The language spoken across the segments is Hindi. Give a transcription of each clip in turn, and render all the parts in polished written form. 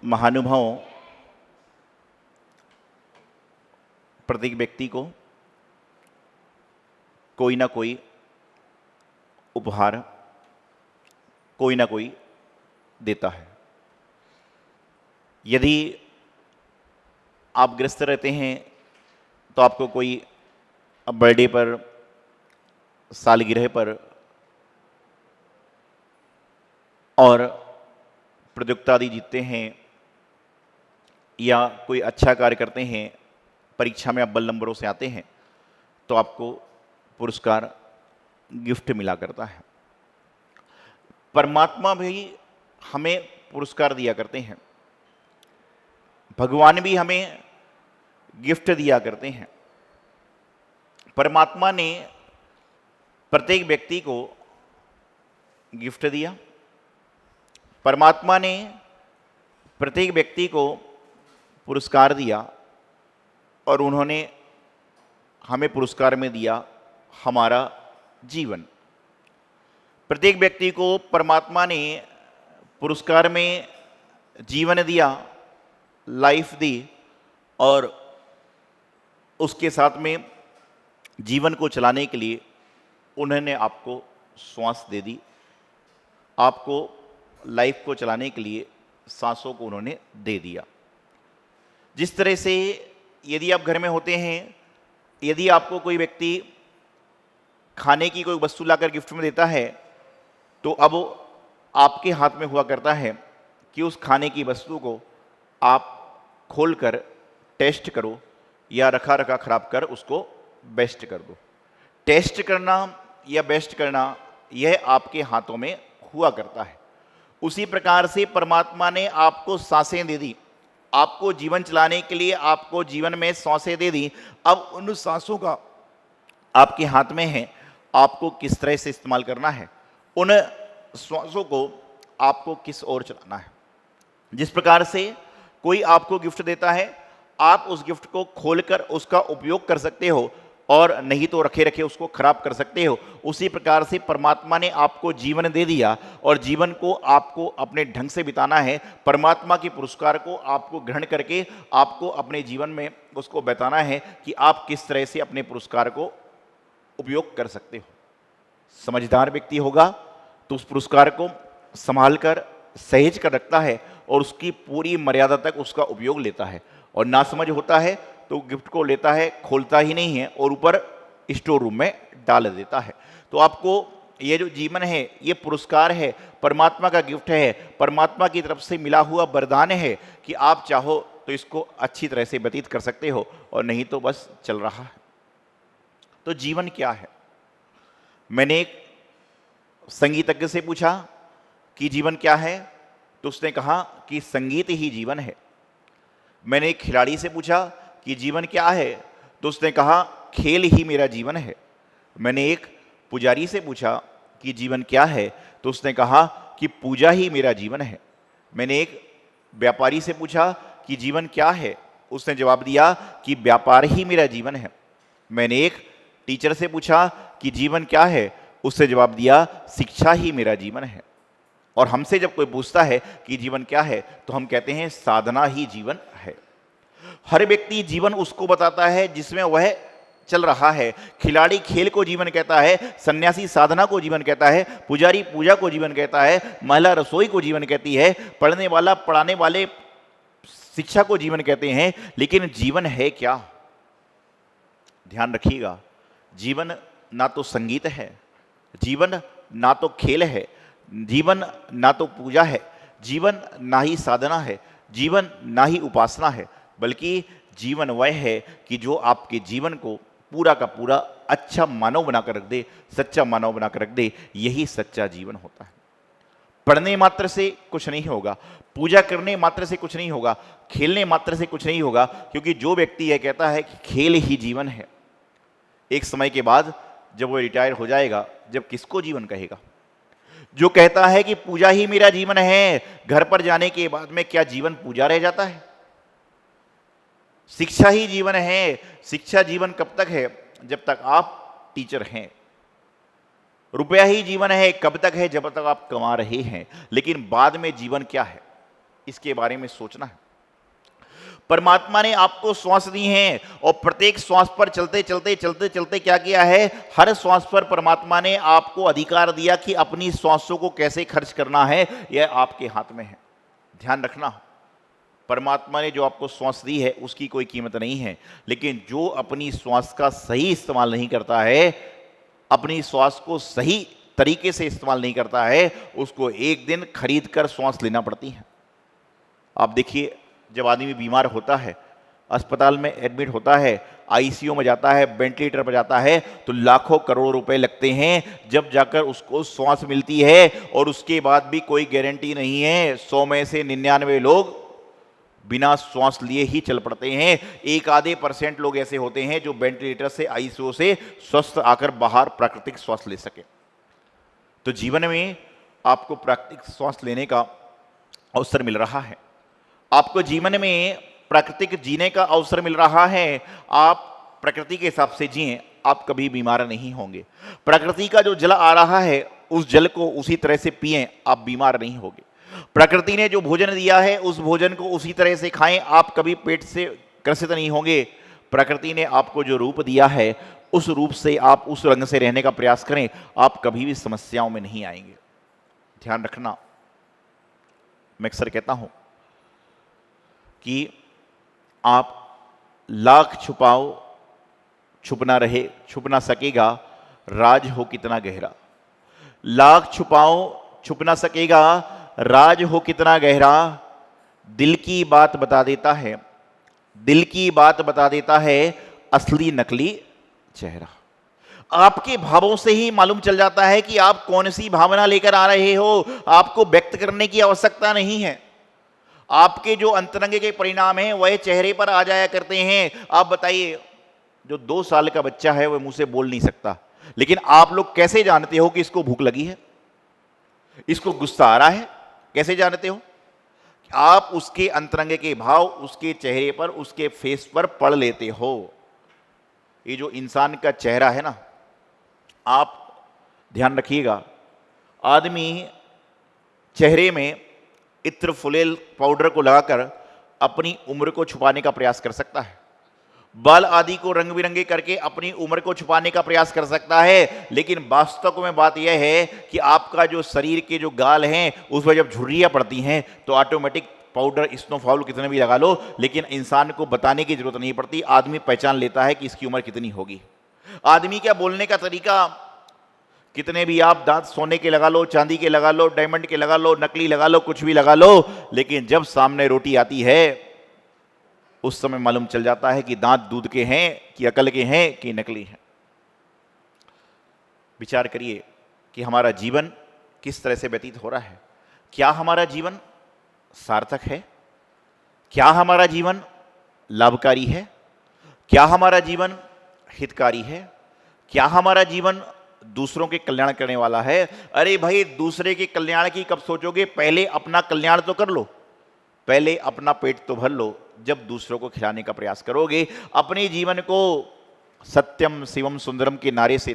महानुभाव प्रत्येक व्यक्ति को कोई ना कोई उपहार, कोई ना कोई देता है। यदि आप ग्रस्त रहते हैं तो आपको कोई बर्थडे पर, सालगिरह पर और प्रतियोगिता आदि जीतते हैं या कोई अच्छा कार्य करते हैं, परीक्षा में आप बल नंबरों से आते हैं, तो आपको पुरस्कार, गिफ्ट मिला करता है। परमात्मा भी हमें पुरस्कार दिया करते हैं, भगवान भी हमें गिफ्ट दिया करते हैं। परमात्मा ने प्रत्येक व्यक्ति को गिफ्ट दिया, परमात्मा ने प्रत्येक व्यक्ति को पुरस्कार दिया और उन्होंने हमें पुरस्कार में दिया हमारा जीवन। प्रत्येक व्यक्ति को परमात्मा ने पुरस्कार में जीवन दिया, लाइफ दी, और उसके साथ में जीवन को चलाने के लिए उन्होंने आपको श्वास दे दी। आपको लाइफ को चलाने के लिए सांसों को उन्होंने दे दिया। जिस तरह से यदि आप घर में होते हैं, यदि आपको कोई व्यक्ति खाने की कोई वस्तु लाकर गिफ्ट में देता है, तो अब आपके हाथ में हुआ करता है कि उस खाने की वस्तु को आप खोलकर टेस्ट करो या रखा रखा खराब कर उसको बेस्ट कर दो। टेस्ट करना या बेस्ट करना यह आपके हाथों में हुआ करता है। उसी प्रकार से परमात्मा ने आपको सांसें दे दी, आपको जीवन चलाने के लिए आपको जीवन में सांसें दे दी। अब उन सांसों का आपके हाथ में है, आपको किस तरह से इस्तेमाल करना है, उन श्वासों को आपको किस ओर चलाना है। जिस प्रकार से कोई आपको गिफ्ट देता है, आप उस गिफ्ट को खोलकर उसका उपयोग कर सकते हो और नहीं तो रखे रखे उसको खराब कर सकते हो। उसी प्रकार से परमात्मा ने आपको जीवन दे दिया और जीवन को आपको अपने ढंग से बिताना है। परमात्मा के पुरस्कार को आपको ग्रहण करके आपको अपने जीवन में उसको बताना है कि आप किस तरह से अपने पुरस्कार को उपयोग कर सकते हो। समझदार व्यक्ति होगा तो उस पुरस्कार को संभाल कर, सहेज कर रखता है और उसकी पूरी मर्यादा तक उसका उपयोग लेता है। और नासमझ होता है तो गिफ्ट को लेता है, खोलता ही नहीं है और ऊपर स्टोर रूम में डाल देता है। तो आपको ये जो जीवन है, ये पुरस्कार है, परमात्मा का गिफ्ट है, परमात्मा की तरफ से मिला हुआ वरदान है कि आप चाहो तो इसको अच्छी तरह से व्यतीत कर सकते हो और नहीं तो बस चल रहा है। तो जीवन क्या है? मैंने एक संगीतज्ञ से पूछा कि जीवन क्या है, तो उसने कहा कि संगीत ही जीवन है। मैंने एक खिलाड़ी से पूछा कि जीवन क्या है, तो उसने कहा खेल ही मेरा जीवन है। मैंने एक पुजारी से पूछा कि जीवन क्या है, तो उसने कहा कि पूजा ही मेरा जीवन है। मैंने एक व्यापारी से पूछा कि जीवन क्या है, उसने जवाब दिया कि व्यापार ही मेरा जीवन है। मैंने एक टीचर से पूछा कि जीवन क्या है, उससे जवाब दिया शिक्षा ही मेरा जीवन है। और हमसे जब कोई पूछता है कि जीवन क्या है, तो हम कहते हैं साधना ही जीवन है। हर व्यक्ति जीवन उसको बताता है जिसमें वह चल रहा है। खिलाड़ी खेल को जीवन कहता है, सन्यासी साधना को जीवन कहता है, पुजारी पूजा को जीवन कहता है, महिला रसोई को जीवन कहती है, पढ़ने वाला पढ़ाने वाले शिक्षा को जीवन कहते हैं। लेकिन जीवन है क्या? ध्यान रखिएगा, जीवन ना तो संगीत है, जीवन ना तो खेल है, जीवन ना तो पूजा है, जीवन ना ही साधना है, जीवन ना ही उपासना है, बल्कि जीवन वह है कि जो आपके जीवन को पूरा का पूरा अच्छा मानव बनाकर रख दे, सच्चा मानव बनाकर रख दे। यही सच्चा जीवन होता है। पढ़ने मात्र से कुछ नहीं होगा, पूजा करने मात्र से कुछ नहीं होगा, खेलने मात्र से कुछ नहीं होगा, क्योंकि जो व्यक्ति यह कहता है कि खेल ही जीवन है, एक समय के बाद जब वो रिटायर हो जाएगा, जब किसको जीवन कहेगा? जो कहता है कि पूजा ही मेरा जीवन है, घर पर जाने के बाद में क्या जीवन पूजा रह जाता है? शिक्षा ही जीवन है। शिक्षा जीवन कब तक है? जब तक आप टीचर हैं। रुपया ही जीवन है कब तक है? जब तक आप कमा रहे हैं। लेकिन बाद में जीवन क्या है? इसके बारे में सोचना है। परमात्मा ने आपको श्वास दी हैं और प्रत्येक श्वास पर चलते चलते चलते चलते क्या किया है, हर श्वास पर परमात्मा ने आपको अधिकार दिया कि अपनी श्वासों को कैसे खर्च करना है, यह आपके हाथ में है। ध्यान रखना, परमात्मा ने जो आपको श्वास दी है उसकी कोई कीमत नहीं है, लेकिन जो अपनी श्वास का सही इस्तेमाल नहीं करता है, अपनी श्वास को सही तरीके से इस्तेमाल नहीं करता है, उसको एक दिन खरीद कर श्वास लेना पड़ती है। आप देखिए, जब आदमी बीमार होता है, अस्पताल में एडमिट होता है, आईसीयू में जाता है, वेंटिलेटर पर जाता है, तो लाखों करोड़ रुपए लगते हैं, जब जाकर उसको श्वास मिलती है। और उसके बाद भी कोई गारंटी नहीं है, 100 में से 99 लोग बिना श्वास लिए ही चल पड़ते हैं। एक आधे % लोग ऐसे होते हैं जो वेंटिलेटर से, आईसीयू से स्वस्थ आकर बाहर प्राकृतिक श्वास ले सके। तो जीवन में आपको प्राकृतिक श्वास लेने का अवसर मिल रहा है, आपको जीवन में प्राकृतिक जीने का अवसर मिल रहा है। आप प्रकृति के हिसाब से जिएं, आप कभी बीमार नहीं होंगे। प्रकृति का जो जल आ रहा है उस जल को उसी तरह से पिएं, आप बीमार नहीं होंगे। प्रकृति ने जो भोजन दिया है उस भोजन को उसी तरह से खाएं, आप कभी पेट से ग्रसित नहीं होंगे। प्रकृति ने आपको जो रूप दिया है उस रूप से आप उस रंग से रहने का प्रयास करें, आप कभी भी समस्याओं में नहीं आएंगे। ध्यान रखना, मैं अक्सर कहता हूं कि आप लाख छुपाओ छुप ना रहे, छुप ना सकेगा राज हो कितना गहरा। लाख छुपाओ छुप ना सकेगा राज हो कितना गहरा। दिल की बात बता देता है, दिल की बात बता देता है असली नकली चेहरा। आपके भावों से ही मालूम चल जाता है कि आप कौन सी भावना लेकर आ रहे हो। आपको व्यक्त करने की आवश्यकता नहीं है, आपके जो अंतरंग के परिणाम हैं वह चेहरे पर आ जाया करते हैं। आप बताइए, जो 2 साल का बच्चा है वह मुंह से बोल नहीं सकता, लेकिन आप लोग कैसे जानते हो कि इसको भूख लगी है, इसको गुस्सा आ रहा है? कैसे जानते हो? आप उसके अंतरंग के भाव उसके चेहरे पर, उसके फेस पर पढ़ लेते हो। ये जो इंसान का चेहरा है ना, आप ध्यान रखिएगा, आदमी चेहरे में इत्र फुलेल पाउडर को लगाकर अपनी उम्र को छुपाने का प्रयास कर सकता है, बाल आदि को रंग बिरंगे करके अपनी उम्र को छुपाने का प्रयास कर सकता है, लेकिन वास्तव में बात यह है कि आपका जो शरीर के जो गाल हैं उस पर जब झुर्रियां पड़ती हैं तो ऑटोमेटिक पाउडर, स्नोफॉल कितने भी लगा लो, लेकिन इंसान को बताने की जरूरत नहीं पड़ती, आदमी पहचान लेता है कि इसकी उम्र कितनी होगी। आदमी क्या बोलने का तरीका, कितने भी आप दांत सोने के लगा लो, चांदी के लगा लो, डायमंड के लगा लो, नकली लगा लो, कुछ भी लगा लो, लेकिन जब सामने रोटी आती है उस समय मालूम चल जाता है कि दांत दूध के हैं कि अकल के हैं कि नकली हैं। विचार करिए कि हमारा जीवन किस तरह से व्यतीत हो रहा है। क्या हमारा जीवन सार्थक है? क्या हमारा जीवन लाभकारी है? क्या हमारा जीवन हितकारी है? क्या हमारा जीवन दूसरों के कल्याण करने वाला है? अरे भाई, दूसरे के कल्याण की कब सोचोगे? पहले अपना कल्याण तो कर लो, पहले अपना पेट तो भर लो, जब दूसरों को खिलाने का प्रयास करोगे। अपने जीवन को सत्यम शिवम सुंदरम के नारे से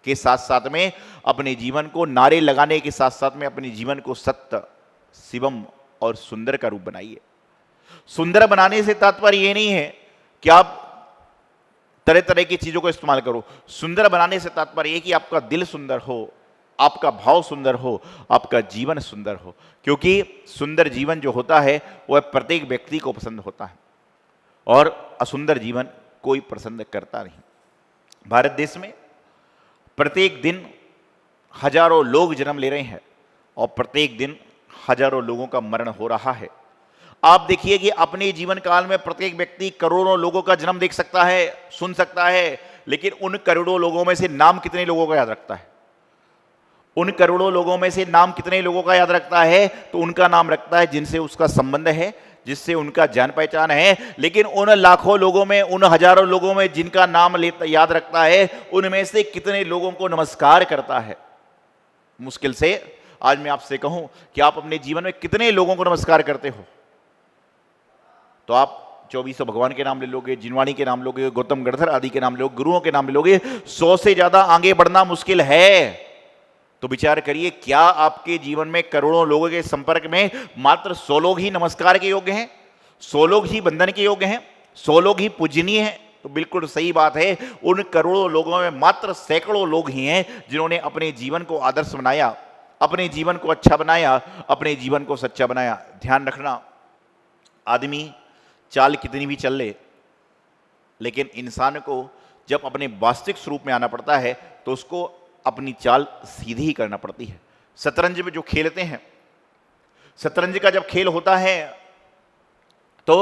के साथ साथ में, अपने जीवन को नारे लगाने के साथ साथ में अपने जीवन को सत्य, शिवम और सुंदर का रूप बनाइए। सुंदर बनाने से तात्पर्य ये नहीं है कि आप तरह तरह की चीजों को इस्तेमाल करो। सुंदर बनाने से तात्पर्य ये कि आपका दिल सुंदर हो, आपका भाव सुंदर हो, आपका जीवन सुंदर हो, क्योंकि सुंदर जीवन जो होता है वह प्रत्येक व्यक्ति को पसंद होता है और असुंदर जीवन कोई पसंद करता नहीं। भारत देश में प्रत्येक दिन हजारों लोग जन्म ले रहे हैं और प्रत्येक दिन हजारों लोगों का मरण हो रहा है। आप देखिए कि अपने जीवन काल में प्रत्येक व्यक्ति करोड़ों लोगों का जन्म देख सकता है, सुन सकता है, लेकिन उन करोड़ों लोगों में से नाम कितने लोगों का याद रखता है? उन करोड़ों लोगों में से नाम कितने लोगों का याद रखता है? तो उनका नाम रखता है जिनसे उसका संबंध है, जिससे उनका जान पहचान है। लेकिन उन लाखों लोगों में, उन हजारों लोगों में जिनका नाम याद रखता है, उनमें से कितने लोगों को नमस्कार करता है? मुश्किल से आज मैं आपसे कहूं कि आप अपने जीवन में कितने लोगों को नमस्कार करते हो? तो आप 2400 भगवान के नाम ले लोगे, जिनवाणी के नाम लोगे, गौतम गणधर आदि के नाम लोगे, गुरुओं के नाम ले लोगे, 100 से ज्यादा आगे बढ़ना मुश्किल है। तो विचार करिए, क्या आपके जीवन में करोड़ों लोगों के संपर्क में मात्र 100 लोग ही नमस्कार के योग्य हैं, 100 लोग ही वंदन के योग्य हैं, 100 लोग ही पूजनीय हैं? तो बिल्कुल सही बात है, उन करोड़ों लोगों में मात्र सैकड़ों लोग ही हैं जिन्होंने अपने जीवन को आदर्श बनाया, अपने जीवन को अच्छा बनाया, अपने जीवन को सच्चा बनाया। ध्यान रखना, आदमी चाल कितनी भी चल ले, लेकिन इंसान को जब अपने वास्तविक स्वरूप में आना पड़ता है तो उसको अपनी चाल सीधी ही करना पड़ती है। शतरंज में जो खेलते हैं, शतरंज का जब खेल होता है तो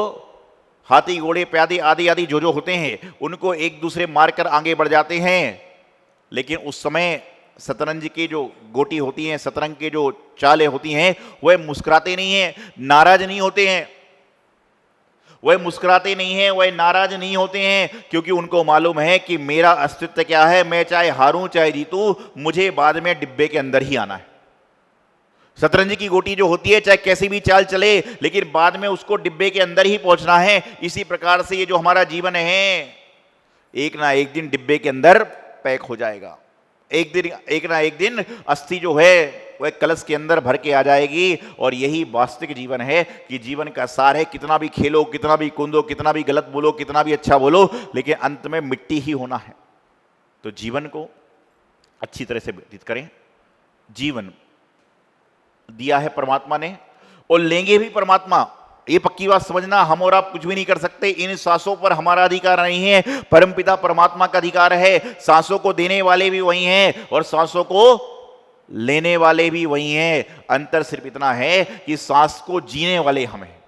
हाथी घोड़े प्यादे आदि आदि जो जो होते हैं उनको एक दूसरे मारकर आगे बढ़ जाते हैं, लेकिन उस समय शतरंज की जो गोटी होती हैं, शतरंज के जो चालें होती हैं, वह मुस्कुराते नहीं हैं, नाराज नहीं होते हैं, वह मुस्कुराते नहीं हैं, वह नाराज नहीं होते हैं, क्योंकि उनको मालूम है कि मेरा अस्तित्व क्या है, मैं चाहे हारूं चाहे जीतूं, मुझे बाद में डिब्बे के अंदर ही आना है। शतरंज की गोटी जो होती है चाहे कैसी भी चाल चले, लेकिन बाद में उसको डिब्बे के अंदर ही पहुंचना है। इसी प्रकार से ये जो हमारा जीवन है, एक ना एक दिन डिब्बे के अंदर पैक हो जाएगा। एक ना एक दिन अस्थि जो है वह कलश के अंदर भर के आ जाएगी। और यही वास्तविक जीवन है कि जीवन का सार है, कितना भी खेलो, कितना भी कूदो, कितना भी गलत बोलो, कितना भी अच्छा बोलो, लेकिन अंत में मिट्टी ही होना है। तो जीवन को अच्छी तरह से व्यतीत करें। जीवन दिया है परमात्मा ने और लेंगे भी परमात्मा, ये पक्की बात समझना। हम और आप कुछ भी नहीं कर सकते, इन सांसों पर हमारा अधिकार नहीं है, परमपिता परमात्मा का अधिकार है। सांसों को देने वाले भी वही हैं और सांसों को लेने वाले भी वही हैं। अंतर सिर्फ इतना है कि सांस को जीने वाले हम हैं,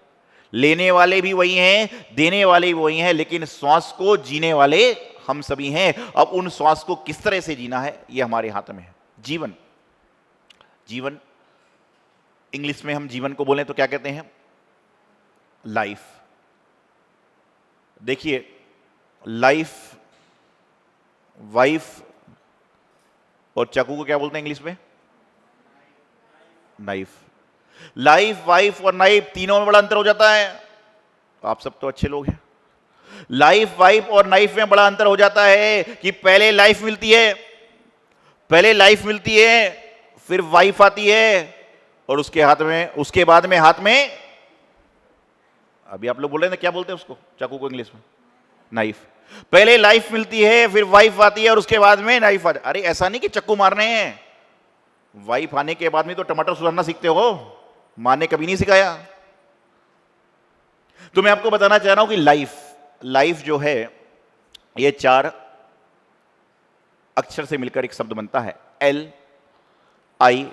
लेने वाले भी वही हैं, देने वाले भी वही हैं, लेकिन श्वास को जीने वाले हम सभी हैं। अब उन श्वास को किस तरह से जीना है ये हमारे हाथ में है। जीवन, जीवन इंग्लिश में हम जीवन को बोलें तो क्या कहते हैं? लाइफ। देखिए, लाइफ, वाइफ और चाकू को क्या बोलते हैं इंग्लिश में? नाइफ। लाइफ, वाइफ और नाइफ तीनों में बड़ा अंतर हो जाता है। आप सब तो अच्छे लोग हैं। लाइफ, वाइफ और नाइफ में बड़ा अंतर हो जाता है कि पहले लाइफ मिलती है, पहले लाइफ मिलती है, फिर वाइफ आती है और उसके हाथ में, उसके बाद में हाथ में, अभी आप लोग बोल रहे हैं क्या बोलते हैं उसको, चाकू को इंग्लिश में? नाइफ। पहले लाइफ मिलती है, फिर वाइफ आती है और उसके बाद में नाइफ आती है। अरे ऐसा नहीं कि चक्कू मारने हैं, वाइफ आने के बाद में तो टमाटर सुधारना सीखते हो, माँ ने कभी नहीं सिखाया। तो मैं आपको बताना चाह रहा हूं कि लाइफ, लाइफ जो है ये 4 अक्षर से मिलकर एक शब्द बनता है, L, I,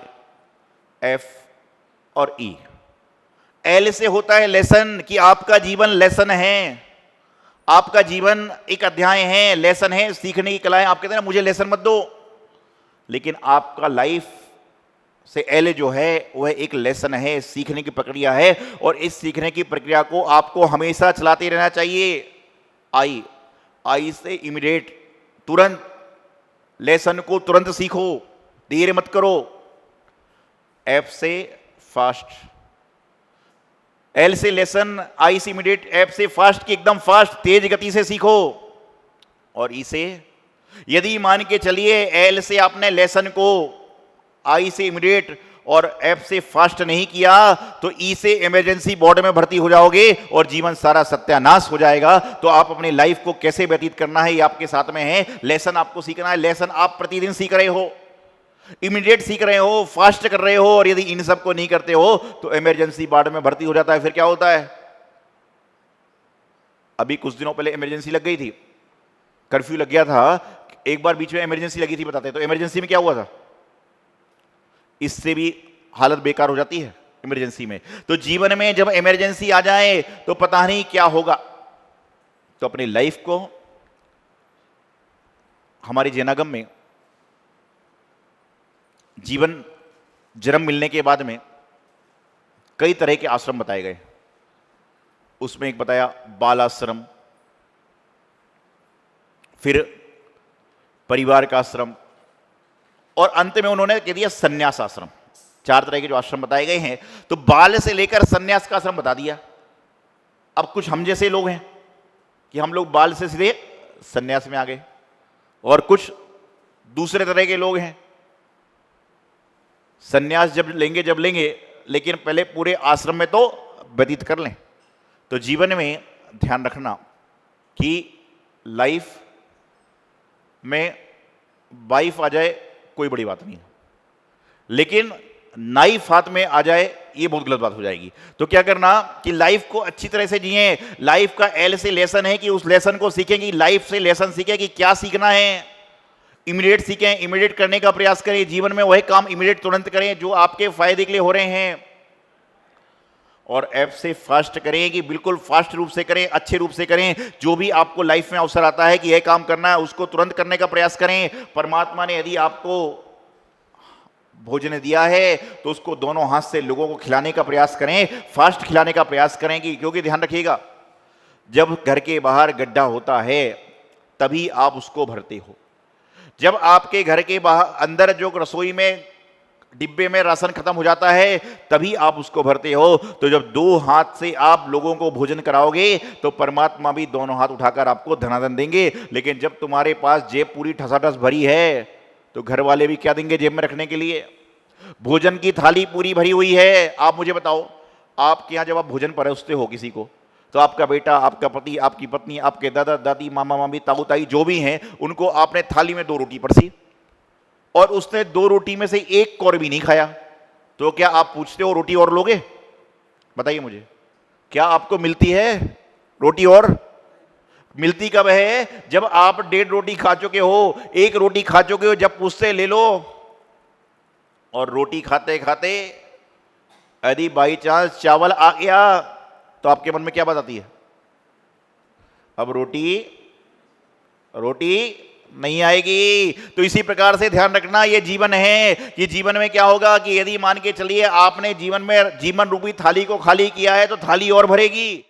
F और E। L से होता है लेसन, कि आपका जीवन लेसन है, आपका जीवन एक अध्याय है, लेसन है, सीखने की कला है। आप कहते हैं ना मुझे लेसन मत दो, लेकिन आपका लाइफ से L जो है वह एक लेसन है, सीखने की प्रक्रिया है, और इस सीखने की प्रक्रिया को आपको हमेशा चलाते रहना चाहिए। I से इमीडिएट, तुरंत, लेसन को तुरंत सीखो, देर मत करो। F से फास्ट, L से लेसन, I से इमीडिएट, F से फास्ट की एकदम फास्ट तेज गति से सीखो। और E से, यदि मान के चलिए L से आपने लेसन को, I से इमीडिएट और F से फास्ट नहीं किया तो E से इमरजेंसी वार्ड में भर्ती हो जाओगे और जीवन सारा सत्यानाश हो जाएगा। तो आप अपनी लाइफ को कैसे व्यतीत करना है ये आपके साथ में है। लेसन आपको सीखना है, लेसन आप प्रतिदिन सीख रहे हो, इमीडिएट सीख रहे हो, फास्ट कर रहे हो, और यदि इन सब को नहीं करते हो तो इमरजेंसी वार्ड में भर्ती हो जाता है। फिर क्या होता है? अभी कुछ दिनों पहले इमरजेंसी लग गई थी, कर्फ्यू लग गया था, एक बार बीच में इमरजेंसी लगी थी, बताते। तो इमरजेंसी में क्या हुआ था? इससे भी हालत बेकार हो जाती है इमरजेंसी में। तो जीवन में जब इमरजेंसी आ जाए तो पता नहीं क्या होगा। तो अपनी लाइफ को, हमारे जैनागम में जीवन जन्म मिलने के बाद में कई तरह के आश्रम बताए गए। उसमें एक बताया बाल आश्रम, फिर परिवार का आश्रम, और अंत में उन्होंने कह दिया संन्यास आश्रम। 4 तरह के जो आश्रम बताए गए हैं, तो बाल से लेकर संन्यास का आश्रम बता दिया। अब कुछ हम जैसे लोग हैं कि हम लोग बाल से सीधे संन्यास में आ गए, और कुछ दूसरे तरह के लोग हैं सन्यास जब लेंगे, लेकिन पहले पूरे आश्रम में तो व्यतीत कर लें। तो जीवन में ध्यान रखना कि लाइफ में वाइफ आ जाए कोई बड़ी बात नहीं है, लेकिन नाइफ हाथ में आ जाए ये बहुत गलत बात हो जाएगी। तो क्या करना कि लाइफ को अच्छी तरह से जिए। लाइफ का एल से लेसन है कि उस लेसन को सीखें, कि लाइफ से लेसन सीखें कि क्या सीखना है। इमीडिएट सीखें, इमीडिएट करने का प्रयास करें। जीवन में वही काम इमीडिएट तुरंत करें जो आपके फायदे के लिए हो रहे हैं, और ऐप से फास्ट करें कि बिल्कुल फास्ट रूप से करें, अच्छे रूप से करें। जो भी आपको लाइफ में अवसर आता है कि यह काम करना है, उसको तुरंत करने का प्रयास करें। परमात्मा ने यदि आपको भोजन दिया है तो उसको दोनों हाथ से लोगों को खिलाने का प्रयास करें, फास्ट खिलाने का प्रयास करें। क्योंकि ध्यान रखिएगा, जब घर के बाहर गड्ढा होता है तभी आप उसको भरते हो। जब आपके घर के बाहर अंदर जो रसोई में डिब्बे में राशन खत्म हो जाता है तभी आप उसको भरते हो। तो जब दो हाथ से आप लोगों को भोजन कराओगे तो परमात्मा भी दोनों हाथ उठाकर आपको धनाधन देंगे। लेकिन जब तुम्हारे पास जेब पूरी ठसाठस भरी है तो घर वाले भी क्या देंगे जेब में रखने के लिए। भोजन की थाली पूरी भरी हुई है। आप मुझे बताओ, आपके यहां जब आप भोजन परोसते हो किसी को, तो आपका बेटा, आपका पति, आपकी पत्नी, आपके दादा दादी, मामा मामी, ताऊ ताई जो भी हैं, उनको आपने थाली में 2 रोटी परसी और उसने 2 रोटी में से एक कौर भी नहीं खाया, तो क्या आप पूछते हो रोटी और लोगे? बताइए मुझे, क्या आपको मिलती है रोटी और? मिलती कब है? जब आप 1.5 रोटी खा चुके हो, 1 रोटी खा चुके हो, जब पूछते ले लो। और रोटी खाते खाते यदि बाई चांस चावल आ गया तो आपके मन में क्या बात आती है? अब रोटी नहीं आएगी। तो इसी प्रकार से ध्यान रखना, ये जीवन है कि जीवन में क्या होगा कि यदि मान के चलिए आपने जीवन में जीवन रूपी थाली को खाली किया है तो थाली और भरेगी।